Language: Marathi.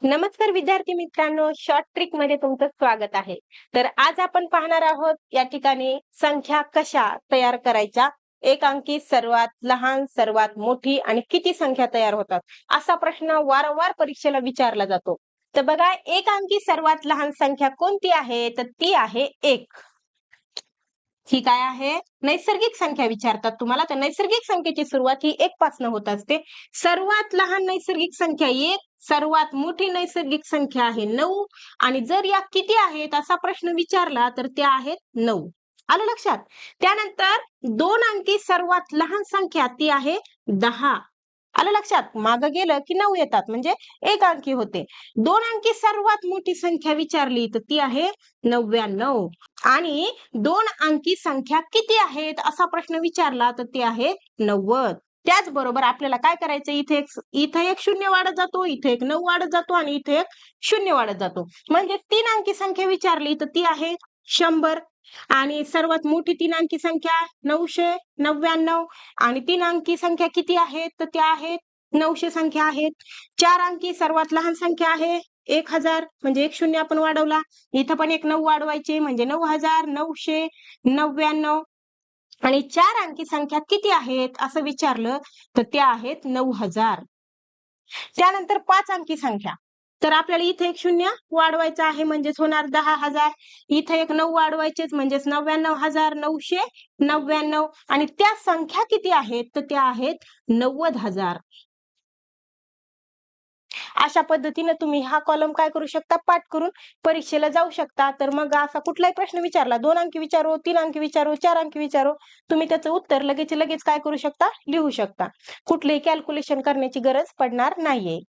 नमस्कार विद्यार्थी मित्रांनो, शॉर्ट ट्रिक मध्ये तुमचं स्वागत आहे. तर आज आपण पाहणार आहोत या ठिकाणी संख्या कशा तयार करायच्या. एक अंकी सर्वात लहान, सर्वात मोठी आणि किती संख्या तयार होतात असा प्रश्न वारंवार परीक्षेला विचारला जातो. तर बघा, एक अंकी सर्वात लहान संख्या कोणती आहे? तर ती आहे 1. ही काय आहे? नैसर्गिक संख्या विचारतात तुम्हाला. तर नैसर्गिक संख्येची सुरुवात ही 1 पासून होत असते. सर्वात लहान नैसर्गिक संख्या 1, सर्वात मोठी नैसर्गिक संख्या आहे 9 आणि जर या किती आहेत असा प्रश्न विचारला तर त्या आहेत 9. आलं लक्षात? त्यानंतर 2 अंकी सर्वात लहान संख्या ती आहे 10. आलं लक्षात? मागं गेलं की 9 येतात म्हणजे एक अंकी होते. 2 अंकी सर्वात मोठी संख्या विचारली तर ती आहे 99 आणि 2 अंकी संख्या किती आहेत असा प्रश्न विचारला तर ते आहे 90. त्याचबरोबर आपल्याला काय करायचं, इथे एक शून्य वाढत जातो, इथे एक 9 वाढत जातो आणि इथे एक शून्य वाढत जातो. म्हणजे 3 अंकी संख्या विचारली तर ती आहे 100 आणि सर्वात मोठी 3 अंकी संख्या 999 आणि 3 अंकी संख्या किती आहेत तर त्या आहेत 900 संख्या आहेत. 4 अंकी सर्वात लहान संख्या आहे 1000 म्हणजे एक शून्य आपण वाढवला. इथं पण एक 9 वाढवायचे म्हणजे 9999 आणि 4 अंकी संख्या किती आहेत असं विचारलं तर त्या आहेत 9000. त्यानंतर 5 अंकी संख्या, तर आपल्याला इथे एक शून्य वाढवायचं आहे म्हणजेच होणार 10,000. इथे एक 9 वाढवायचेच म्हणजेच 99,999 आणि त्या संख्या किती आहेत तर त्या आहेत 90,000. अशा पद्धतीने तुम्ही हा कॉलम काय करू शकता, पाठ करून परीक्षेला जाऊ शकता. तर मग असा कुठलाही प्रश्न विचारला, 2 अंकी विचारो, 3 अंकी विचारो, 4 अंकी विचारो, तुम्ही त्याचं उत्तर लगेच काय करू शकता, लिहू शकता. कुठलेही कॅल्क्युलेशन करण्याची गरज पडणार नाहीये.